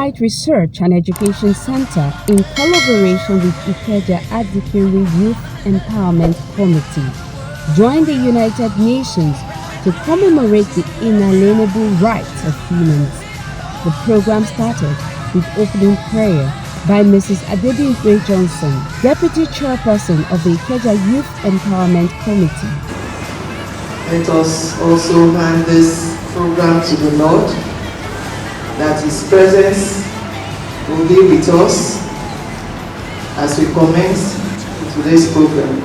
Insight Research and Education Center in collaboration with Ikeja Adikiri Youth Empowerment Committee joined the United Nations to commemorate the inalienable rights of humans. The program started with opening prayer by Mrs. Adebimpe Johnson, Deputy Chairperson of the Ikeja Youth Empowerment Committee. Let us also hand this program to the Lord, that His presence will be with us as we commence today's program.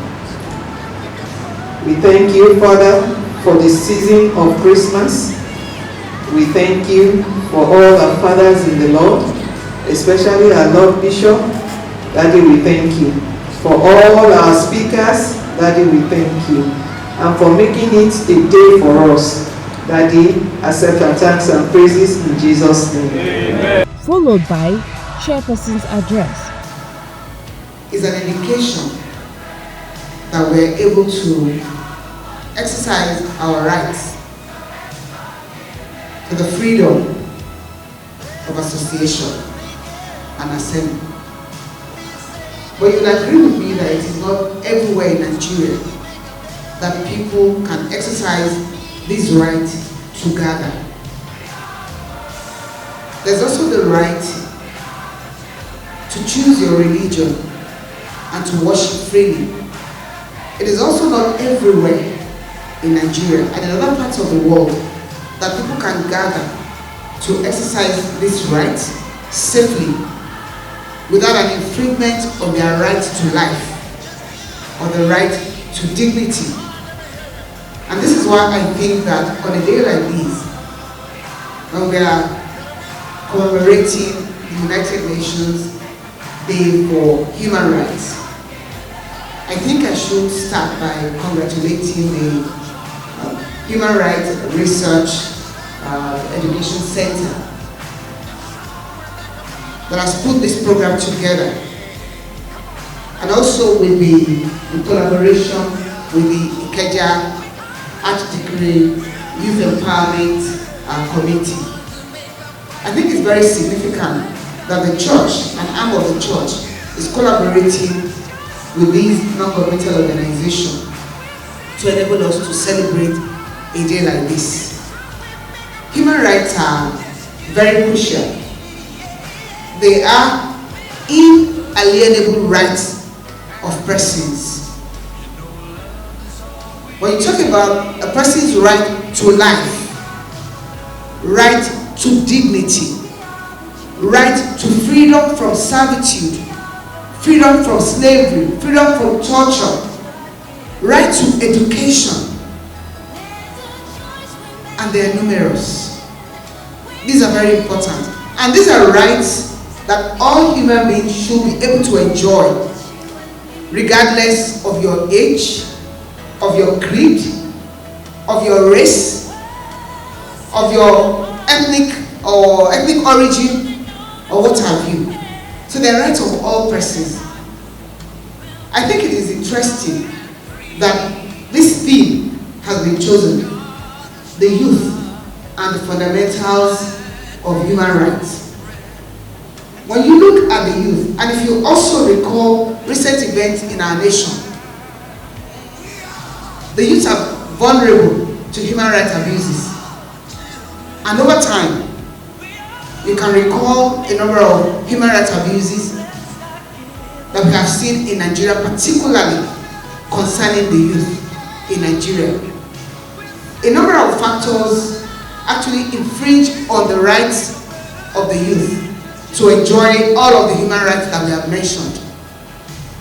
We thank you, Father, for the season of Christmas. We thank you for all our fathers in the Lord, especially our Lord Bishop. Daddy, we thank you. For all our speakers, Daddy, we thank you. And for making it a day for us. Daddy, accept our thanks and praises in Jesus' name. Amen. Followed by Chairperson's address. It's an indication that we're able to exercise our rights to the freedom of association and assembly. But you'll agree with me that it is not everywhere in Nigeria that people can exercise this right to gather. There's also the right to choose your religion and to worship freely. It is also not everywhere in Nigeria and in other parts of the world that people can gather to exercise this right safely without an infringement of their right to life or the right to dignity. And this is why I think that on a day like this, when we are commemorating the United Nations Day for Human Rights, I think I should start by congratulating the Human Rights Research Education Center that has put this program together, and also with the in collaboration with the Ikeja Adikiri Youth Empowerment Committee. I think it's very significant that the church, an arm of the church, is collaborating with these non-governmental organizations to enable us to celebrate a day like this. Human rights are very crucial. They are inalienable rights of persons. When you talk about a person's right to life, right to dignity, right to freedom from servitude, freedom from slavery, freedom from torture, right to education, and they are numerous. These are very important. And these are rights that all human beings should be able to enjoy, regardless of your age, of your creed, of your race, of your ethnic origin, or what have you. So the rights of all persons. I think it is interesting that this theme has been chosen, the youth and the fundamentals of human rights. When you look at the youth, and if you also recall recent events in our nation, the youth are vulnerable to human rights abuses. And over time, you can recall a number of human rights abuses that we have seen in Nigeria, particularly concerning the youth in Nigeria. A number of factors actually infringe on the rights of the youth to enjoy all of the human rights that we have mentioned.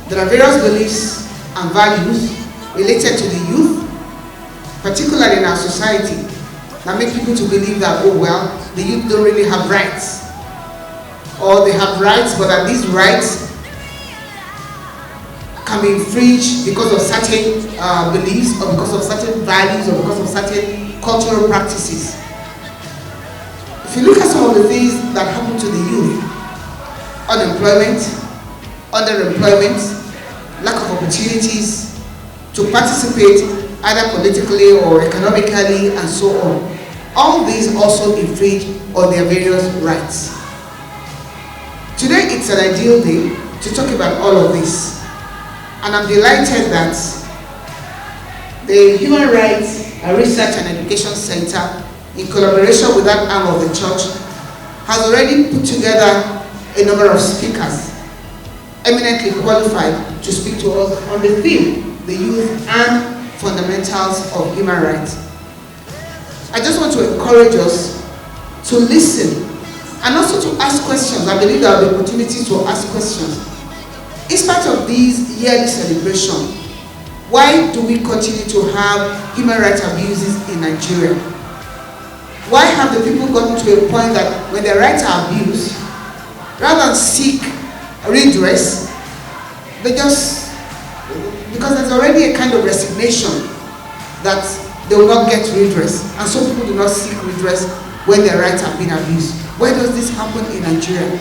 There are various beliefs and values related to the youth, particularly in our society, that make people to believe that, oh well, the youth don't really have rights. Or they have rights, but that these rights can be infringed because of certain beliefs, or because of certain values, or because of certain cultural practices. If you look at some of the things that happen to the youth, unemployment, underemployment, lack of opportunities to participate either politically or economically and so on, all these also infringe on their various rights. Today it's an ideal day to talk about all of this, and I'm delighted that the Human Rights Research and Education Center, in collaboration with that arm of the church, has already put together a number of speakers eminently qualified to speak to us on the theme, the youth and fundamentals of human rights. I just want to encourage us to listen and also to ask questions. I believe there will be opportunities to ask questions. In spite of these yearly celebrations, why do we continue to have human rights abuses in Nigeria? Why have the people gotten to a point that when their rights are abused, rather than seek redress, they just, because there's already a kind of resignation that they will not get redress, and so people do not seek redress when their rights have been abused. Why does this happen in Nigeria?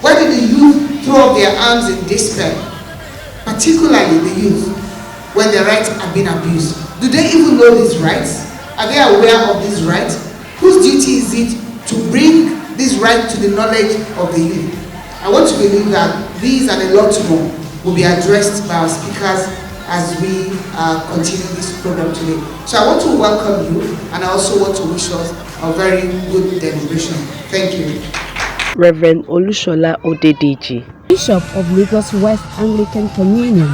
Why do the youth throw up their arms in despair, particularly the youth, when their rights have been abused? Do they even know these rights? Are they aware of these rights? Whose duty is it to bring this right to the knowledge of the youth? I want to believe that these and a lot more will be addressed by our speakers as we continue this program today. So I want to welcome you, and I also want to wish us a very good deliberation. Thank you. Reverend Olushola Odedeji, Bishop of Lagos West Anglican Communion,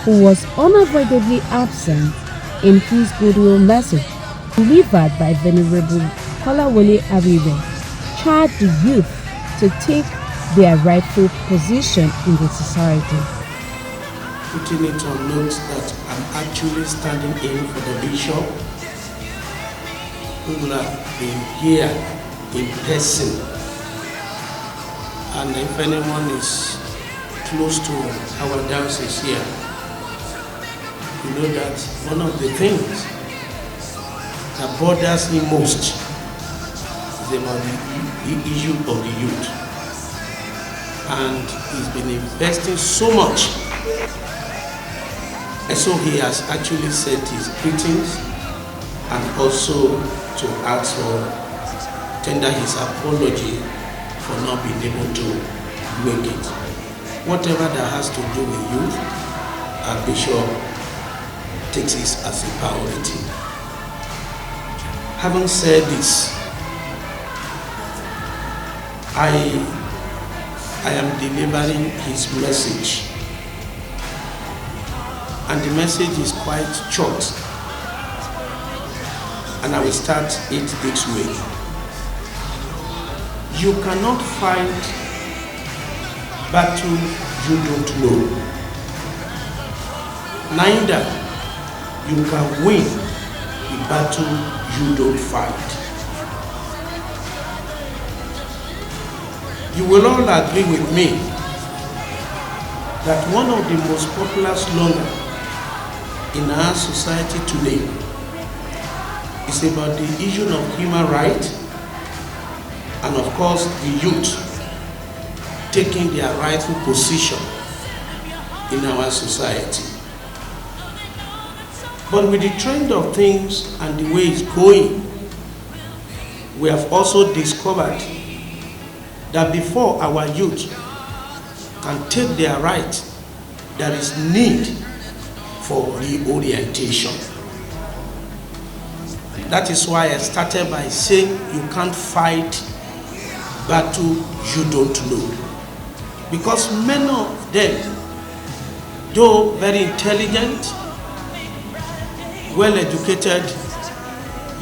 who was unavoidably absent in his goodwill message delivered by Venerable Kolawole Aribe, charged the youth to take their rightful position in the society. Putting it on note that I'm actually standing in for the bishop, who will have been here in person. And if anyone is close to our diocese here, you know that one of the things that bothers me most is about the issue of the youth. And he's been investing so much. And so he has actually sent his greetings and also to ask for, tender his apology for not being able to make it. Whatever that has to do with youth, our bishop takes it as a priority. Having said this, I am delivering his message, and the message is quite short, and I will start it this way. You cannot fight battle you don't know. Neither you can win the battle you don't fight. You will all agree with me that one of the most popular slogans in our society today is about the issue of human rights, and of course the youth taking their rightful position in our society. But with the trend of things and the way it's going, we have also discovered that before our youth can take their right, there is need for reorientation. That is why I started by saying you can't fight battle you don't know. Because many of them, though very intelligent, well educated,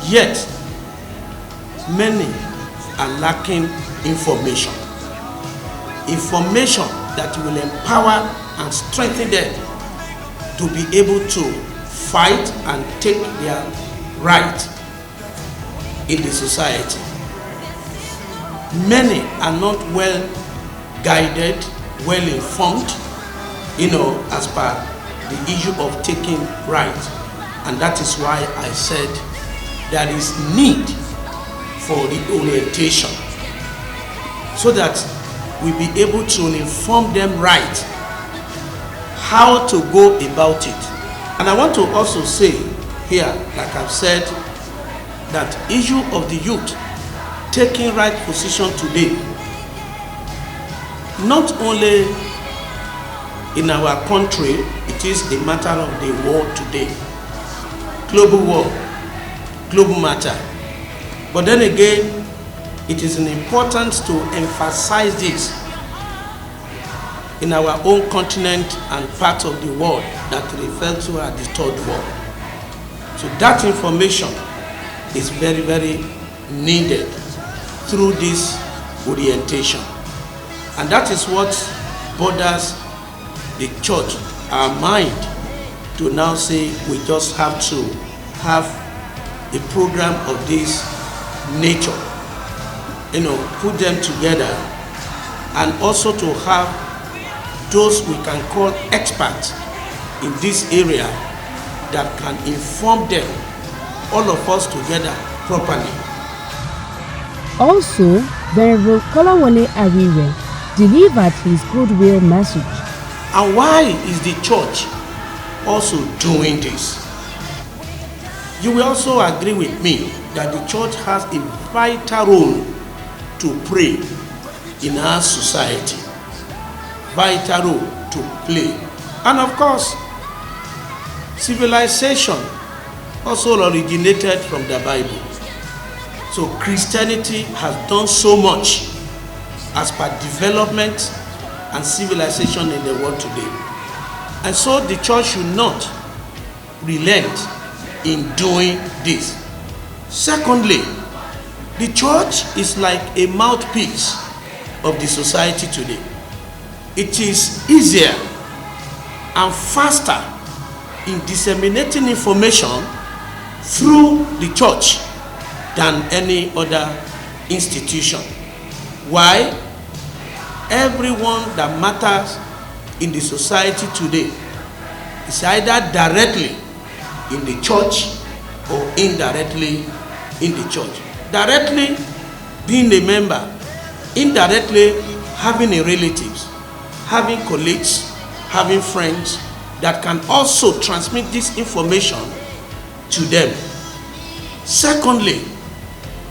yet many are lacking information. Information that will empower and strengthen them to be able to fight and take their right in the society. Many are not well guided, well informed, as per the issue of taking right. And that is why I said there is need for the orientation, so that we be able to inform them right how to go about it. And I want to also say here, like I've said, that issue of the youth taking right position today not only in our country, it is a matter of the world today. Global war, global matter. But then again, it is important to emphasize this in our own continent and part of the world that referred to as the third world. So that information is very, very needed through this orientation. And that is what bothers the church, our mind, to now say we just have to have a program of this nature, put them together, and also to have those we can call experts in this area that can inform them, all of us together, properly. Also, Venerable Kolawole Arire delivered his goodwill message. And why is the church also doing this? You will also agree with me that the church has a vital role to play in our society. Vital role to play. And of course, civilization also originated from the Bible. So Christianity has done so much as per development and civilization in the world today. And so the church should not relent in doing this. Secondly, the church is like a mouthpiece of the society today. It is easier and faster in disseminating information through the church than any other institution. Why? Everyone that matters in the society today is either directly in the church or indirectly in the church. Directly being a member, indirectly having a relatives, having colleagues, having friends that can also transmit this information to them. Secondly,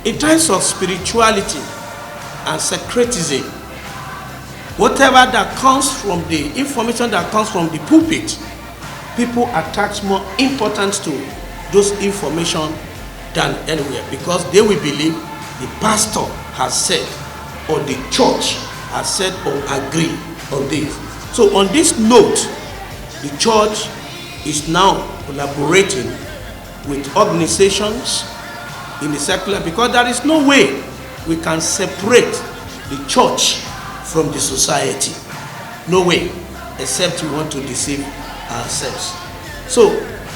in terms of spirituality and secretism, whatever that comes from the information that comes from the pulpit, people attach more importance to those information than anywhere, because they will believe the pastor has said or the church has said or agree on this. So on this note, the church is now collaborating with organizations in the secular, because there is no way we can separate the church from the society. No way, except we want to deceive ourselves. So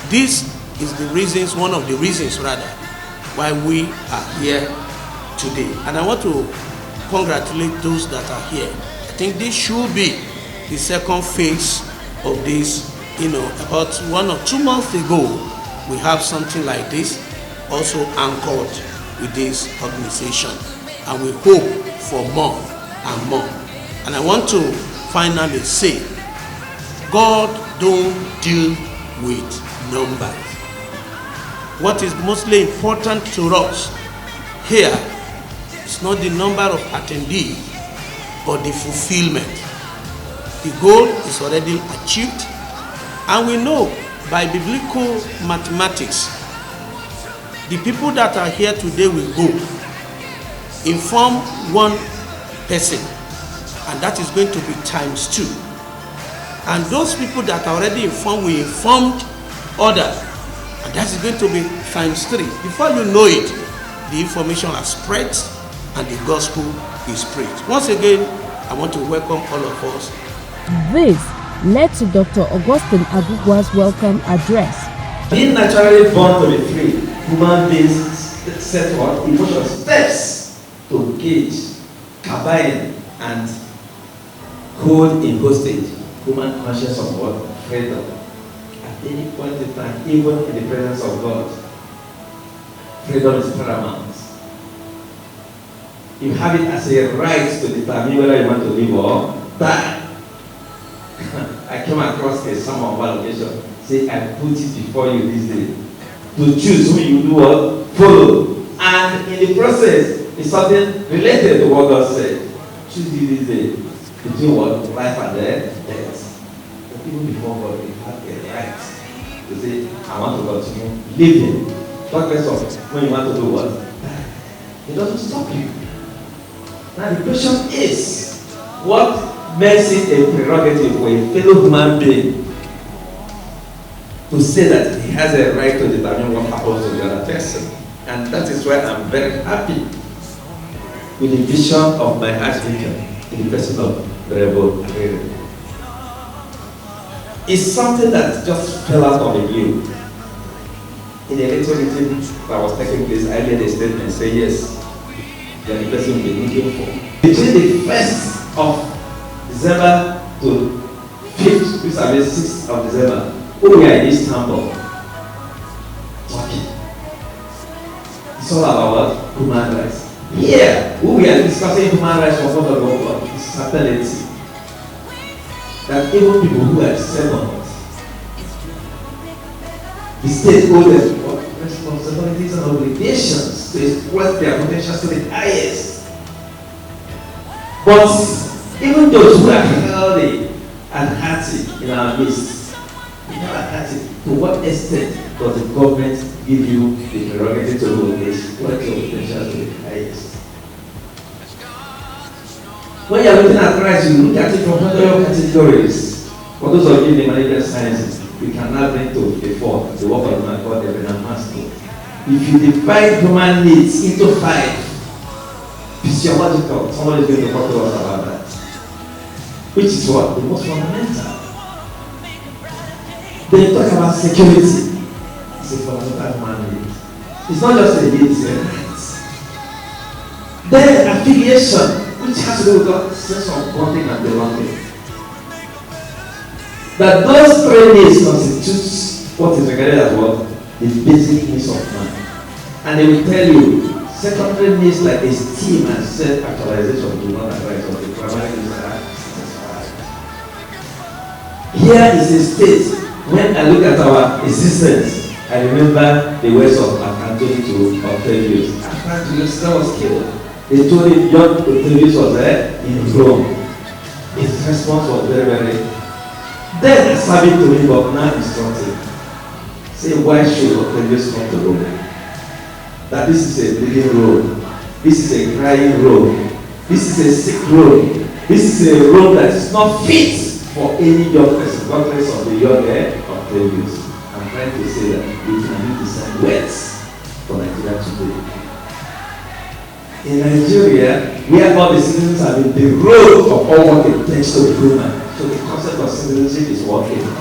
this is the reasons, one of the reasons rather, why we are here today. And I want to congratulate those that are here. I think this should be the second phase of this. About 1 or 2 months ago, we have something like this also anchored with this organization, and we hope for more and more. And I want to finally say, God don't deal with numbers. What is mostly important to us here is not the number of attendees, but the fulfillment. The goal is already achieved, and we know by biblical mathematics, the people that are here today will go inform one person, and that is going to be ×2. And those people that are already informed will inform others, and that is going to be ×3. Before you know it, the information has spread and the gospel is preached. Once again, I want to welcome all of us. This led to Dr. Augustine Agugwa's welcome address. Being naturally born to be free, human beings set forth emotional steps to gauge, combine, and hold in hostage human conscience of what? Freedom. At any point in time, even in the presence of God, freedom is paramount. You have it as a right to determine whether you want to live or die. I came across a sermon on one occasion. Say, I put it before you this day to choose who you do what? Follow. And in the process, it's something related to what God said. Choose you this day. between what life and death. But even before God, we have a right to say, I want to continue living. Talk less of when you want to do what? It doesn't stop you. Now the question is, what makes it a prerogative for a fellow human being to say that he has a right to determine what happens to the other person? And that is why I'm very happy with the vision of my archdeacon in the person of Venerable Harrere. It's something that just fell out of the blue. In a little meeting that was taking place, I made a statement saying, yes, you are the person we've been looking for. Between the 1st of December to 5th, which is 6th of December, we are in Istanbul talking. It's all about what? Human rights. Here, we are discussing human rights for what of God. It's certainty that even people who are seven, the state owes them responsibilities and obligations to exploit their potential to the highest. But even those who are healthy and hearty in our midst, to what extent does the government give you the prerogative to exploit your potential to the highest? When you are looking at Christ, you look at it from other categories. For those of you in the management sciences, we can now bring to the fore the work of man called the Master. If you divide human needs into 5, physiological, somebody is going to talk to us about that. Which is what? The most fundamental. They talk about security. It's a fundamental human need. It's not just a need, it's a right. Then affiliation, which has to do with that sense of bonding and belonging. That those 3 needs constitute what is regarded as what? The basic needs of man. And they will tell you, secondary needs like esteem and self-actualization do not arise of the primary needs are satisfied. Here is a state. When I look at our existence, I remember the words of Anthony to Octavius. After Julius was killed, they told him young Octavius was there in Rome. His response was very, very. Then serving to him, but now instructing. Say, why should Octavius come to Rome? That this is a bleeding Rome. This is a crying Rome. This is a sick Rome. This is a Rome that is not fit for any young person, regardless of the young Octavius. I'm trying to say that we can use the same words for Nigeria today. In Nigeria, where all the citizens have been the road of all what it takes to be human. So the concept of citizenship is working on.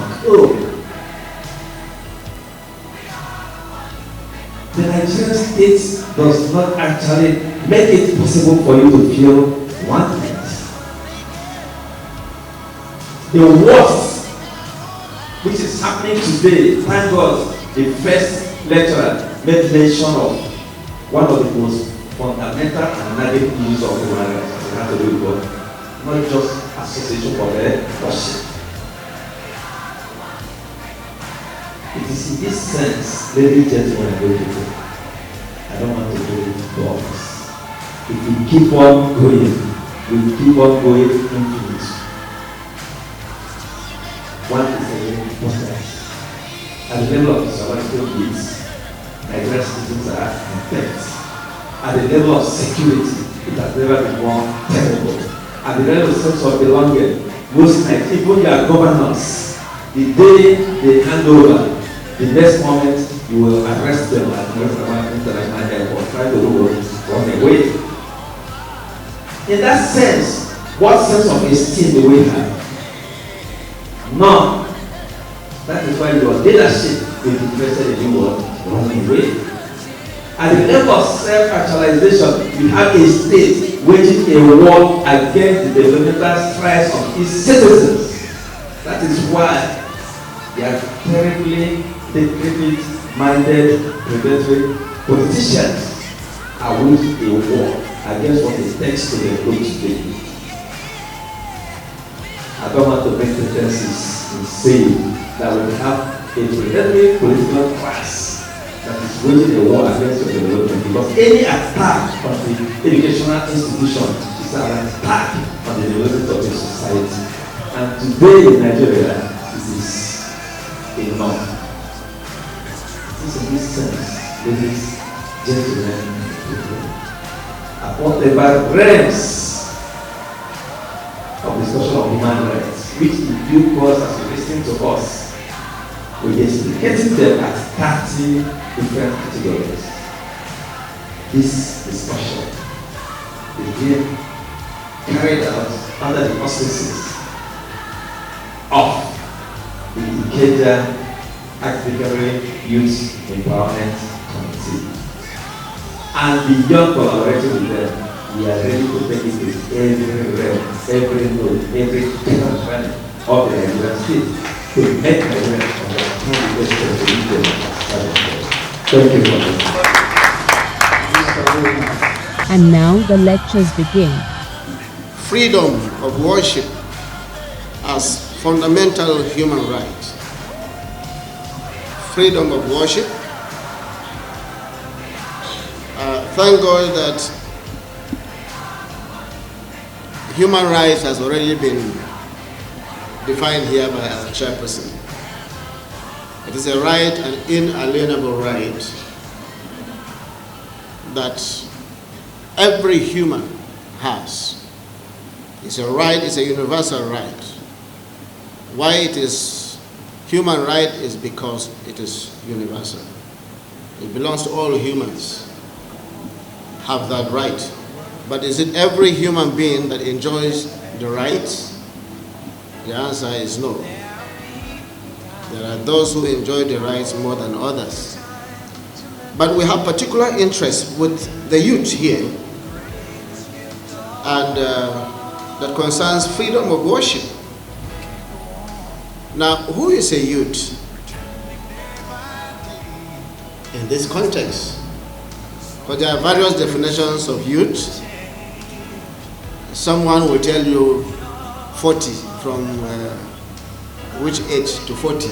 The Nigerian state does not actually make it possible for you to feel wanted. The worst, which is happening today, thank God, the first lecturer made mention of one of the most fundamental and nagging issues of human rights. It has to do with God, not just association for the worship. It is in this sense, ladies and gentlemen, I'm going to go. I don't want to go into dogs. If we keep on going, we keep on going infinite. One is a very important. At the level of survival needs, Nigerian citizens are infected. At the level of security, it has never been more terrible. At the level of sense of belonging, most nights, even your governors, the day they hand over, the next moment you will arrest them at the international airport, try to run away. In that sense, what sense of esteem do we have? None. That is why your leadership will be interested in you running away. At the level of self-actualization, you have a state waging a war against the developmental strides of its citizens. That is why they are terribly decrepit-minded, predatory politicians are waging a war against what it takes to develop today. I don't want to make pretenses in saying that we have a predatory political class that is waging a war against your development, because any attack on the educational institution is an attack on the the development of a society. And today in Nigeria, it is enough. It is in this sense, ladies, gentlemen, whatever realms of discussion of human rights, which in due course as you listen to us, we are getting them at 30 different categories. This discussion is being carried out under the auspices of the Ikeja Academy Youth Empowerment Committee. And beyond collaborating with them, we are ready to take it to every realm, every node, every country of the Nigerian state to make Nigerians understand the best of the region. Thank you for this. And now the lectures begin. Freedom of worship as fundamental human right. Freedom of worship. Thank God that human rights has already been defined here by our chairperson. It is a right, an inalienable right, that every human has. It's a right, it's a universal right. Why it is human right is because it is universal. It belongs to all humans, have that right. But is it every human being that enjoys the rights? The answer is no. There are those who enjoy the rights more than others. But we have particular interest with the youth here, and that concerns freedom of worship. Now, who is a youth in this context? Because there are various definitions of youth. Someone will tell you 40, from which age to 40.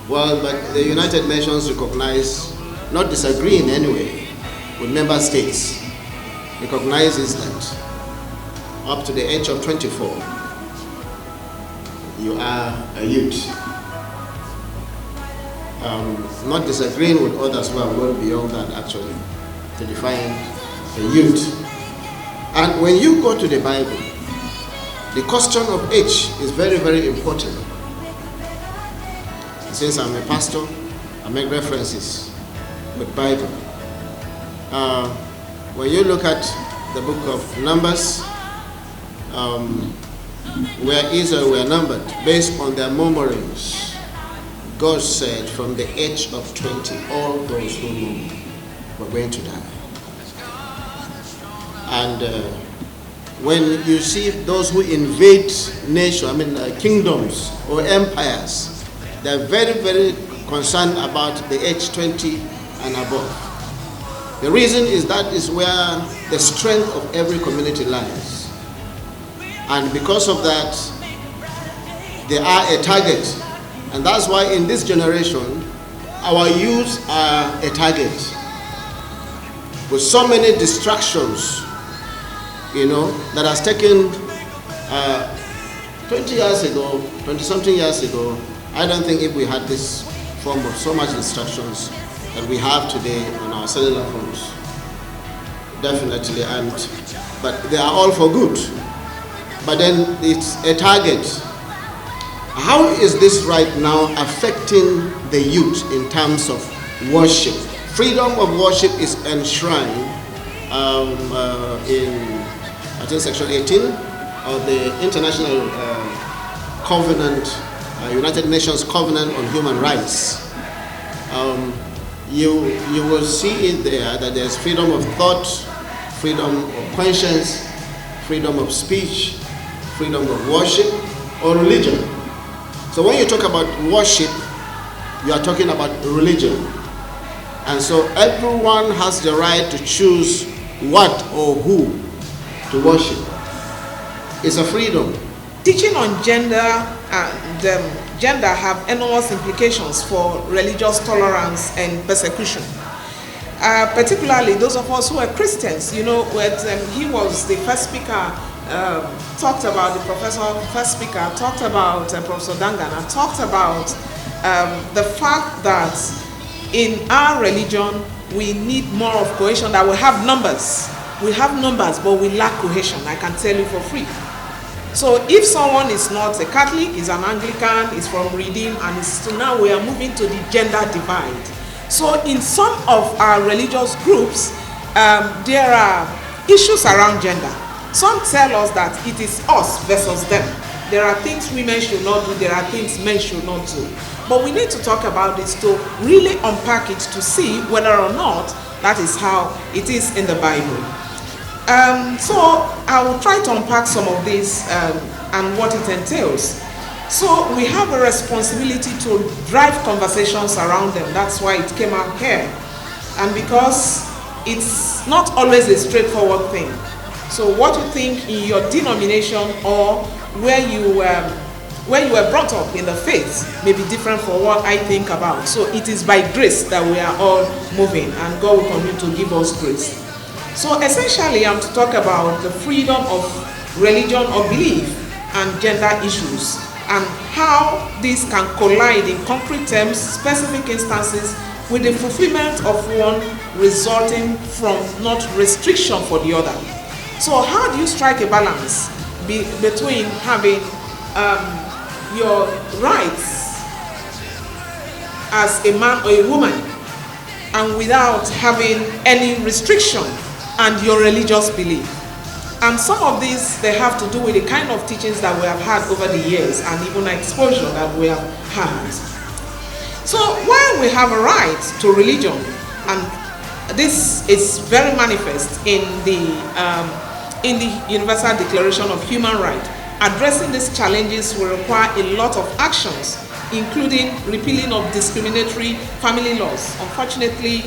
Well, but the United Nations recognize, not disagree in any way with member states, recognizes that up to the age of 24, you are a youth. Not disagreeing with others who have gone beyond that actually to define a youth. And when you go to the Bible, the question of age is very, very important. Since I'm a pastor, I make references with Bible. When you look at the book of Numbers, where Israel were numbered based on their murmurings, God said from the age of 20, all those who murmur were going to die. And when you see those who invade kingdoms or empires, they're very, very concerned about the age 20 and above. The reason is that is where the strength of every community lies. And because of that, they are a target. And that's why in this generation, our youth are a target. With so many distractions, that has taken 20 years ago, 20-something years ago, I don't think if we had this form of so much distractions that we have today on our cellular phones. Definitely, but they are all for good. But then it's a target. How is this right now affecting the youth in terms of worship? Freedom of worship is enshrined in, I think, Section 18 of the International Covenant, United Nations Covenant on Human Rights. You will see it there that there's freedom of thought, freedom of conscience, freedom of speech, freedom of worship or religion. So when you talk about worship, you are talking about religion. And so everyone has the right to choose what or who to worship. It's a freedom. Teaching on gender have enormous implications for religious tolerance and persecution. Particularly those of us who are Christians, he was the first speaker talked about, the first speaker talked about, Professor Dangana talked about the fact that in our religion we need more of cohesion, that we have numbers. We have numbers, but we lack cohesion, I can tell you for free. So if someone is not a Catholic, is an Anglican, is from Redeem, and so now we are moving to the gender divide. So in some of our religious groups, there are issues around gender. Some tell us that it is us versus them. There are things women should not do, there are things men should not do. But we need to talk about this to really unpack it to see whether or not that is how it is in the Bible. So I will try to unpack some of this and what it entails. So we have a responsibility to drive conversations around them. That's why it came out here. And because it's not always a straightforward thing. So what you think in your denomination or where you were brought up in the faith may be different from what I think about. So it is by grace that we are all moving, and God will continue to give us grace. So essentially, I'm to talk about the freedom of religion or belief and gender issues, and how these can collide in concrete terms, specific instances, with the fulfillment of one resulting from not restriction for the other. So how do you strike a balance between having your rights as a man or a woman and without having any restriction and your religious belief? And some of these, they have to do with the kind of teachings that we have had over the years and even exposure that we have had. So while we have a right to religion, and this is very manifest in the Universal Declaration of Human Rights, addressing these challenges will require a lot of actions, including repealing of discriminatory family laws. Unfortunately,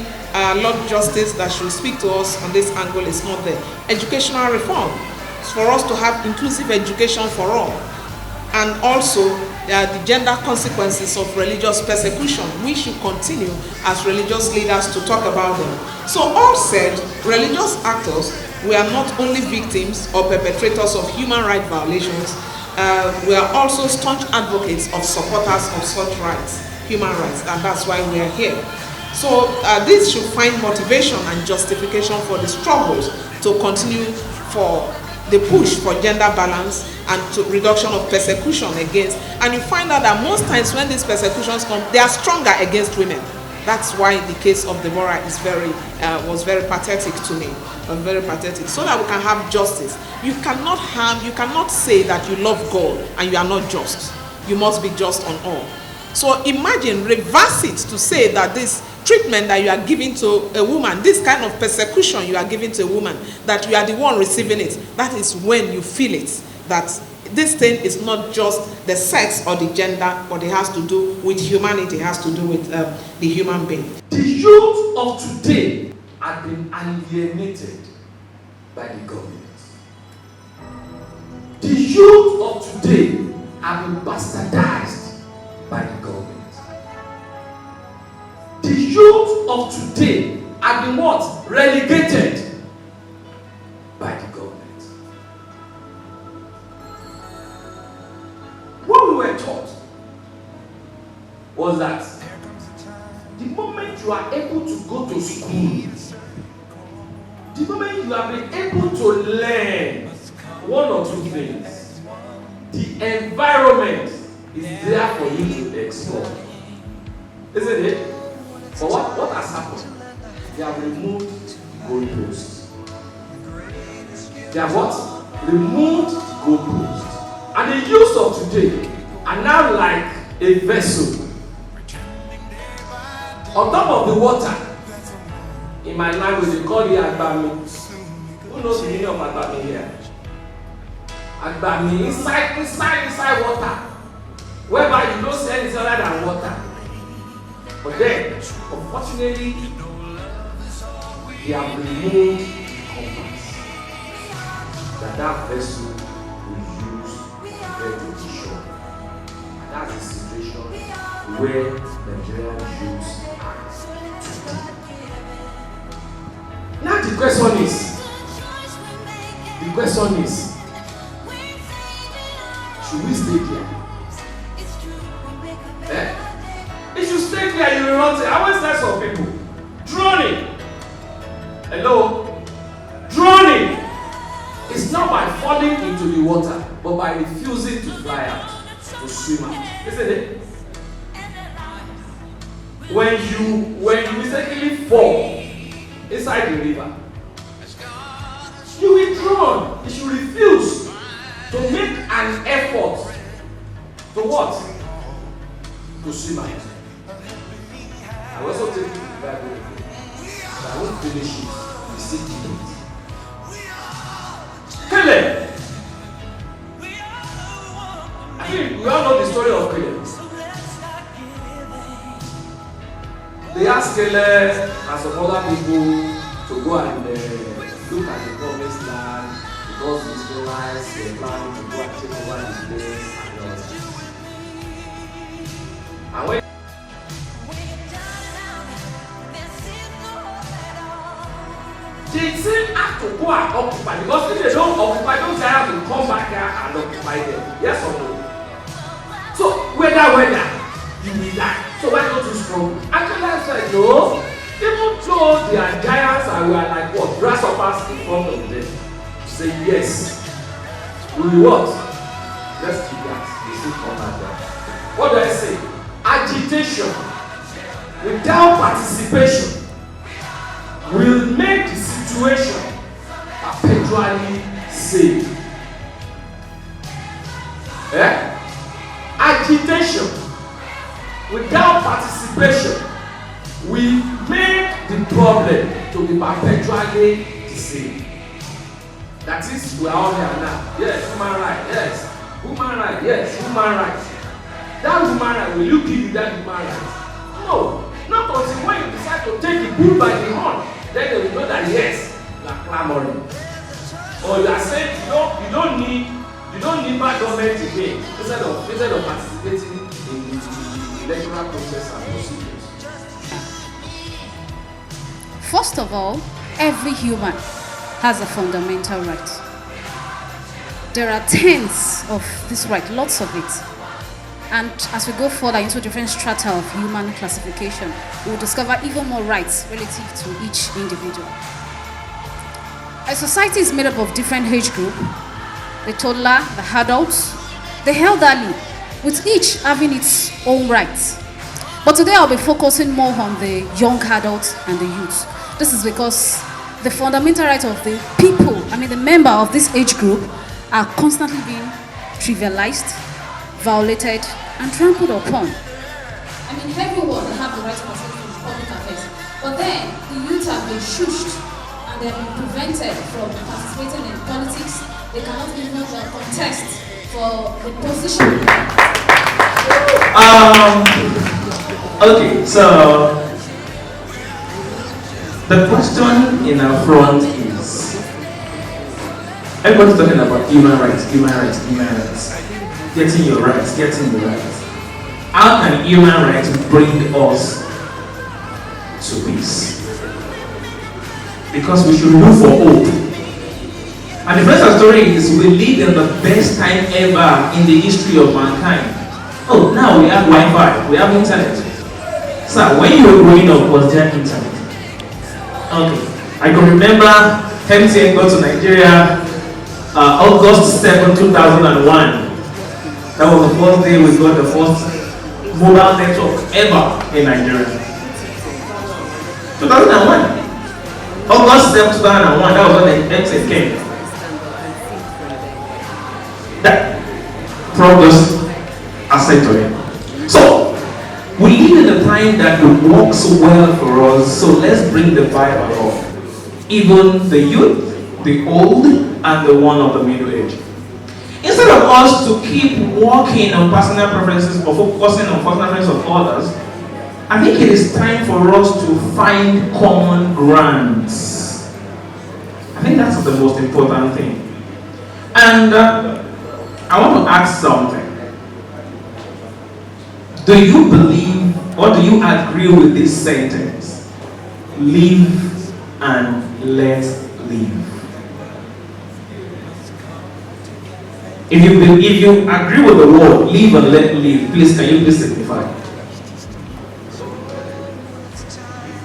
Lord Justice that should speak to us on this angle is not there. Educational reform, for us to have inclusive education for all. And also, the gender consequences of religious persecution. We should continue as religious leaders to talk about them. So all said, religious actors, we are not only victims or perpetrators of human rights violations, we are also staunch advocates of supporters of such rights, human rights, and that's why we are here. So this should find motivation and justification for the struggles to continue for the push for gender balance and to reduction of persecution against. And you find out that most times when these persecutions come, they are stronger against women. That's why the case of Deborah is was very pathetic to me, very pathetic. So that we can have justice. You cannot say that you love God and you are not just. You must be just on all. So imagine, reverse it to say that this treatment that you are giving to a woman, this kind of persecution you are giving to a woman, that you are the one receiving it, that is when you feel it, that this thing is not just the sex or the gender, but it has to do with humanity, it has to do with the human being. The youth of today have been alienated by the government. The youth of today have been bastardized by the government. The youth of today have been what? Relegated by the government. What we were taught was that the moment you are able to go to school, the moment you have been able to learn one or two things, the environment is there for you to explore. Isn't it? But what has happened? They have removed goalposts. They have what? Removed goalposts. And the youth of today are now like a vessel on top of the water. In my language, they call it Agbami. Who knows the meaning of Agbami here? Agbami, inside water, whereby you don't see anything other than water. But then, unfortunately, they have removed compass that vessel will use to get to the shore. And that's the situation where Nigerian youths are today. Now the question is, Should we stay there? Eh? If you stay there, you will not. I always tell some people, drowning. Hello? Drowning is not by falling into the water, but by refusing to fly out, to swim out. Isn't it? When you mistakenly fall inside the river, you will drown if you refuse to make an effort to what? To swim out. I will also take you to the Bible again. But I won't finish it. You see it. Caleb. I think we all know the story of Caleb. They asked Caleb and some other people to go and look at the promised land because the Israelites were planning to go and take over the place and when they still have to go and occupy because if they don't occupy, those guys have to come back here and occupy them. Yes or no? So whether you will die. So why don't you struggle? Actually, I said no. Even though they are giants and we are like what? Grasshoppers in front of them. Say yes. We will what? Let's do that. They still come back there. What do I say? Agitation without participation will make the situation perpetually same. Agitation without participation will make the problem to be perpetually the same. That is, we are all here now. Yes, human right. Yes, human right. Yes, human right. That human right, will you give you that human right? No, not until when you decide to take the bull by the horn, then they will know that yes, you are clamoring. Or you are saying you don't need bad government again instead of participating in the electoral process and procedures. First of all, every human has a fundamental right. There are tens of this right, lots of it. And as we go further into different strata of human classification, we will discover even more rights relative to each individual. A society is made up of different age groups, the toddler, the adults, the elderly, with each having its own rights. But today I'll be focusing more on the young adults and the youth. This is because the fundamental rights of the people, the member of this age group, are constantly being trivialized, violated, and trampled upon. Everyone have the right to participate in public affairs, but then the youth have been shushed and they have been prevented from participating in politics. They cannot even contest for the position. Okay, so the question in our front is, everybody's talking about human rights. Getting your rights. How can human rights bring us to peace? Because we should look for hope. And the first story is we live in the best time ever in the history of mankind. Oh, now we have Wi-Fi, we have internet. So when you were growing up, was there internet? Okay, I can remember MTN got to Nigeria August 7, 2001. That was the first day we got the first mobile network ever in Nigeria. 2001. August 7, 2001, that was when the MTN came. That progress aside to it. So, we live in a time that works well for us, so let's bring the fire along. Even the youth, the old, and the one of the middle age. Instead of us to keep working on personal preferences or focusing on personal preferences of others, I think it is time for us to find common grounds. I think that's the most important thing. And I want to ask something. Do you believe or do you agree with this sentence? Live and let live. If you agree with the word live and let live, please can you please signify?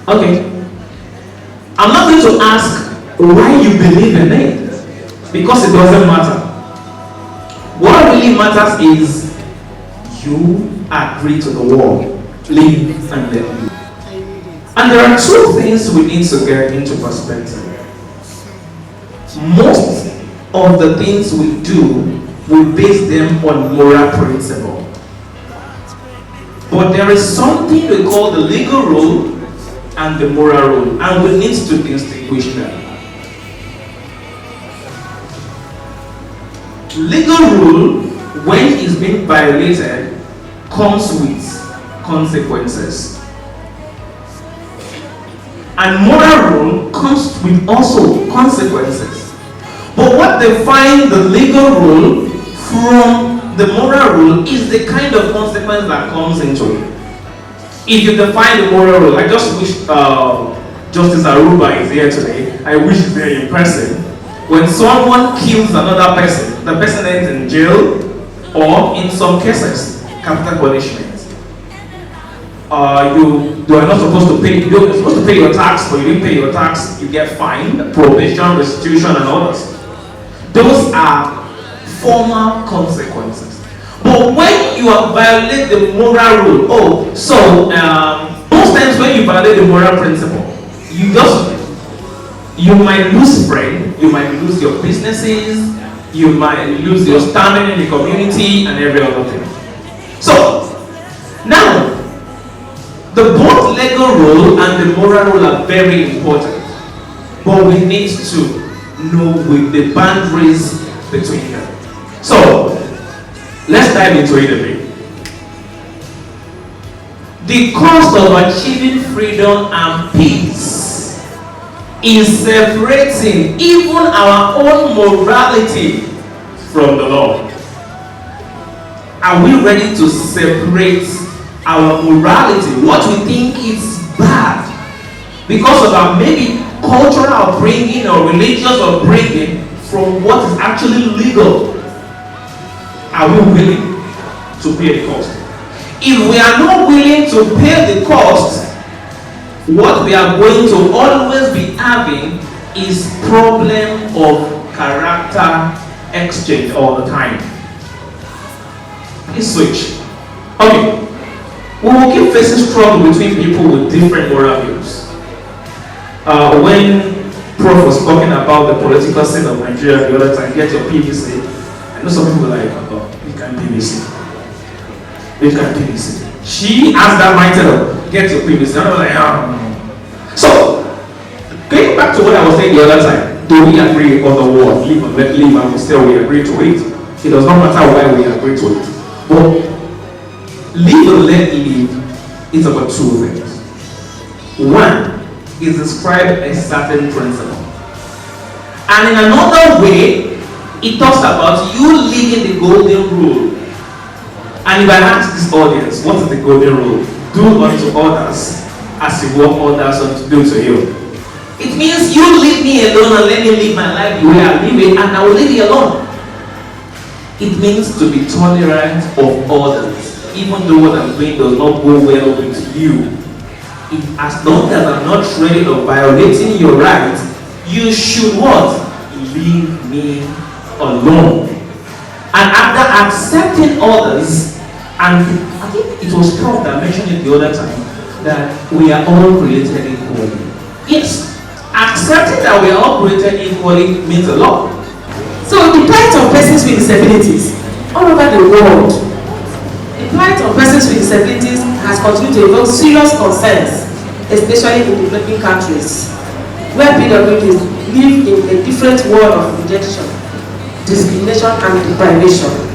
Okay. I'm not going to ask why you believe in it, because it doesn't matter. What really matters is you agree to the word live and let live. And there are two things we need to get into perspective. Most of the things we do, we base them on moral principle. But there is something we call the legal rule and the moral rule, and we need to distinguish them. Legal rule, when it's being violated, comes with consequences. And moral rule comes with also consequences. But what defines the legal rule from the moral rule is the kind of consequence that comes into it. If you define the moral rule, I just wish Justice Aruba is here today. I wish he's there in person. When someone kills another person, the person ends in jail or, in some cases, capital punishment. You are not supposed to pay. You're supposed to pay your tax, but you didn't pay your tax. You get fined, probation, restitution, and others. Those are formal consequences. But when you violate the moral rule, most times when you violate the moral principle, you might lose friends, you might lose your businesses, you might lose your standing in the community, and every other thing. So now, the both legal rule and the moral rule are very important, but we need to know with the boundaries between them. So let's dive into it a bit. The cost of achieving freedom and peace is separating even our own morality from the law. Are we ready to separate our morality, what we think is bad, because of our maybe cultural upbringing or religious upbringing, from what is actually legal? Are we willing to pay the cost? If we are not willing to pay the cost, what we are going to always be having is problem of character exchange all the time. Please switch. Okay. We will keep facing struggle between people with different moral views. When Prof was talking about the political scene of Nigeria the other time, get your PVC. I know some people are like, oh, you can't PVC. You can't PVC. She has that mindset of, get your PVC. And I was like, no. So, going back to what I was saying the other time, do we agree on the word, live and let live, and still we agree to it? It does not matter why we agree to it. But live and let live is about two things. One is describe a certain principle. And in another way, it talks about you living the golden rule. And if I ask this audience, what is the golden rule? Do unto others as you want others to do to you. It means you leave me alone and let me live my life the way I live it, and I will leave you alone. It means to be tolerant of others, even though what I'm doing does not go well with you. As long as I'm not trading or violating your rights, you should what? Leave me alone. And after accepting others, and I think it was Prof that mentioned it the other time, that we are all created equally. Yes, accepting that we are all created equally means a lot. So the plight of persons with disabilities all over the world, the plight of persons with disabilities has continued to evoke serious concerns, especially in developing countries, where PWDs live in a different world of rejection, discrimination, and deprivation.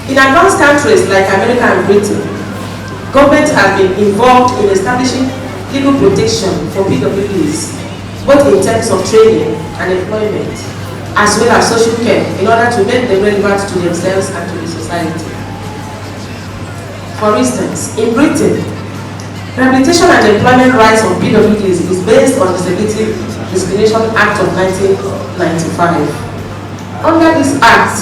In advanced countries like America and Britain, government has been involved in establishing legal protection for PWDs, both in terms of training and employment, as well as social care, in order to make them relevant to themselves and to the society. For instance, in Britain, Rehabilitation and Employment Rights of PWDs is based on the Disability Discrimination Act of 1995. Under this act,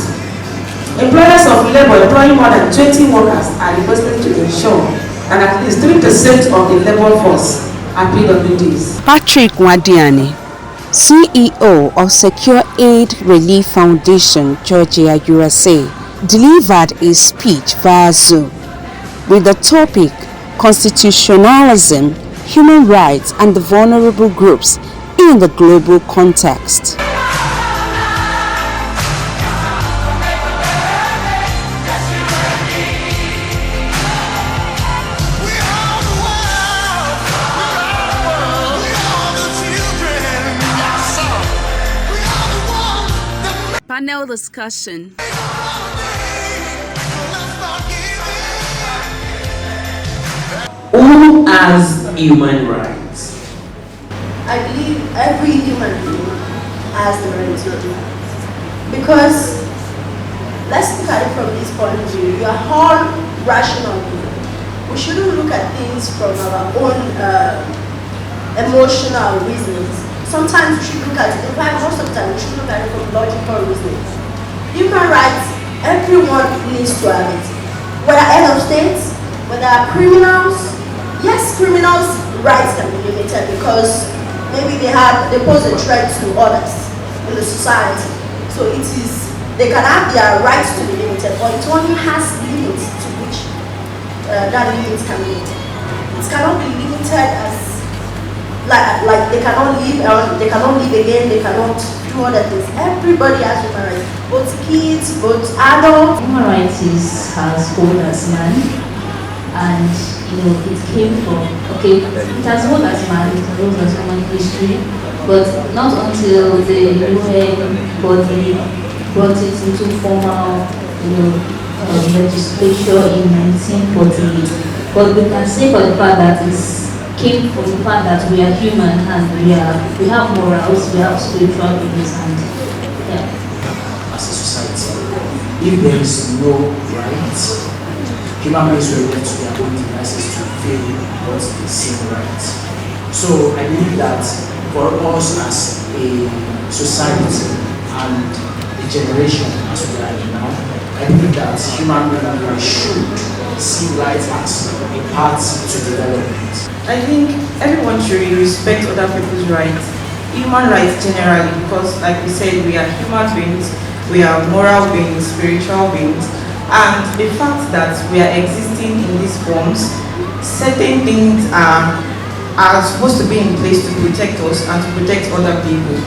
employers of labor employing more than 20 workers are requested to ensure that at least 3% of the labor force are PWDs. Patrick Wadiani, CEO of Secure Aid Relief Foundation, Georgia, USA, delivered a speech via Zoom with the topic Constitutionalism, Human Rights and the Vulnerable Groups in the Global Context. Panel discussion. Who has human rights? I believe every human being has the right to live. Because, let's look at it from this point of view, you are all rational people. We shouldn't look at things from our own emotional reasons. Sometimes we should look at it, in fact most of the time we should look at it from logical reasons. Human rights, everyone needs to have it. Whether head of states, whether criminals, yes, criminals' rights can be limited because maybe they pose a threat to others in the society. So they can have their rights to be limited, but it only has limits to which that limit can be. It cannot be limited as like they cannot live again, they cannot do other things. Everybody has human rights, both kids, both adults. Human rights is as old as man, and it came from, it has old as man, it has old as human history, but not until the UN body brought it into formal legislature in 1948. But we can say for the fact that it came from the fact that we are human and we have morals, we have spiritual beings, and as a society, if there is no right, human beings will get to their own devices to feel what they seem right. So I believe that for us as a society and a generation as we are now, I believe that human beings should see rights as a part to development. I think everyone should respect other people's rights, human rights generally, because like we said, we are human beings, we are moral beings, spiritual beings, and the fact that we are existing in these forms, certain things are supposed to be in place to protect us and to protect other people.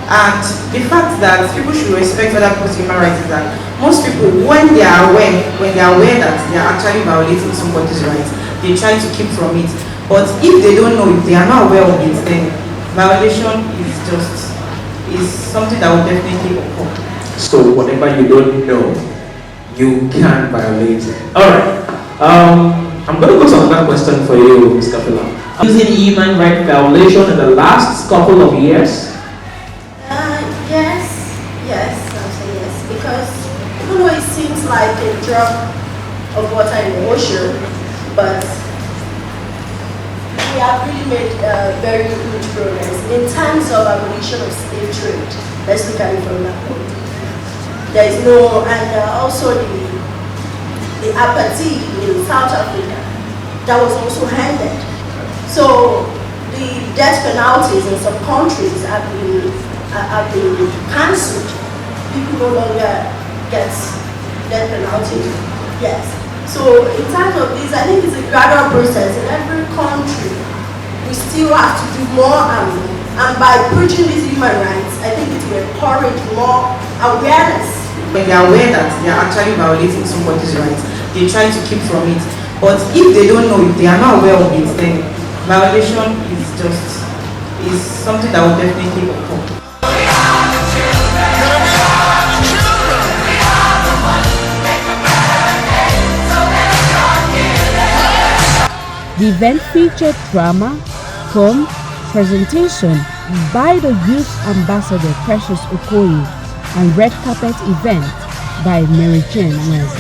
And the fact that people should respect other people's human rights is that most people, when they are aware that they are actually violating somebody's rights, they try to keep from it. But if they don't know, if they are not aware of it, then violation is something that will definitely occur. So whatever you don't know, you can violate it. Alright. I'm going to go to another question for you, Mr. Philip. Using human rights violation in the last couple of years? Yes, I'll say yes. Because even though it seems like a drop of water in the ocean, but we have really made very good progress in terms of abolition of slave trade. Let's look at it from that point. There is no, and also the apartheid in South Africa, that was also ended. So the death penalties in some countries have been cancelled. People no longer get death penalty. Yes. So in terms of this, I think it's a gradual process in every country. We still have to do more and more. And by preaching these human rights, I think it will encourage more awareness. When they are aware that they are actually violating somebody's rights, they try to keep from it. But if they don't know, if they are not aware of it, then violation is something that will definitely occur. The event featured drama, film, presentation by the Youth Ambassador Precious Okoye, and red carpet event by Mary Jane West.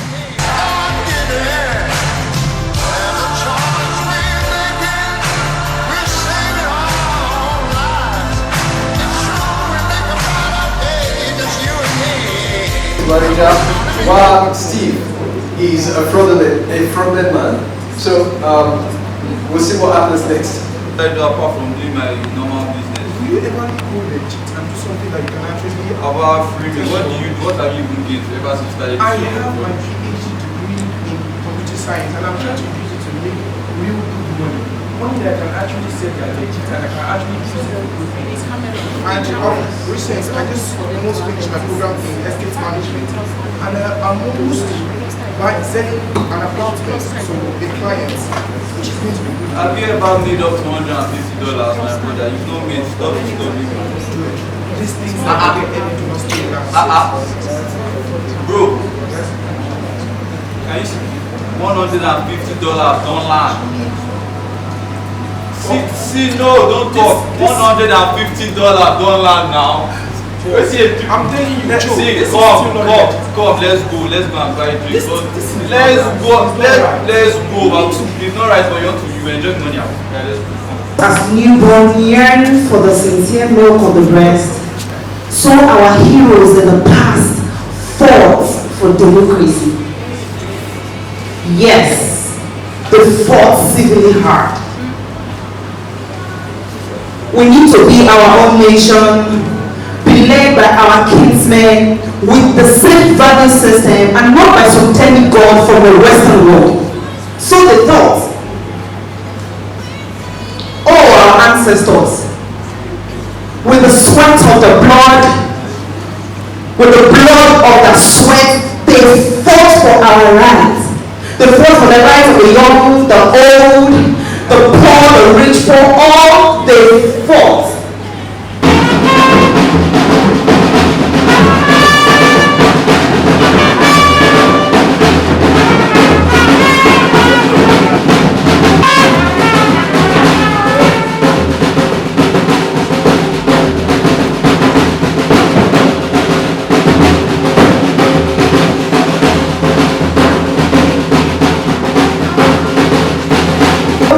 You and me. manager, while Steve is a front-end man. So we'll see what happens next. Apart from doing my normal business, do you ever go legit and do something that you can actually about freedom? What have you been doing ever since started? I have my PhD degree in computer science, and I'm trying to use it to make real good money. Money that I can actually say that legit and I can actually use it with it. And recently, I just almost finished my program in estate management, and I'm almost selling an apartment to a client, which is going to be good. Have you ever made up $250, my brother? You've not made stuff to stop you. These things that I get every do not stay Bro, can you see? $150 don't land. See, no, don't talk. $150 don't land now. I'm telling you, Joe. See, come, let's go and buy drinks. Let's go. It's not right for you to enjoy money. Let's go. As newborn yearn for the sincere milk of the breast, so our heroes in the past fought for democracy. Yes, they fought civilly hard. We need to be our own nation, be led by our kinsmen with the same value system and not by some demigod from the Western world. So they thought. All our ancestors, with the sweat of the blood, with the blood of the sweat, they fought for our rights. They fought for the rights of the young, the old, the poor, the rich, for all they fought.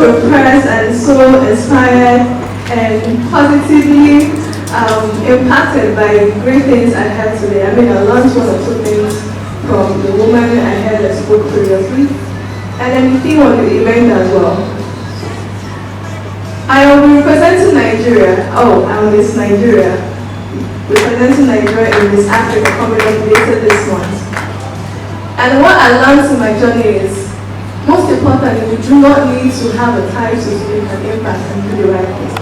Impressed and so inspired and positively impacted by great things I heard today. I mean, I learned one or two things from the woman I heard that spoke previously, and then the theme of the event as well. I will be representing Nigeria. I'm Miss Nigeria, representing Nigeria in Miss Africa coming up later this month. And what I learned in my journey is, most importantly, we do not need to have a title to make an impact and do the right thing.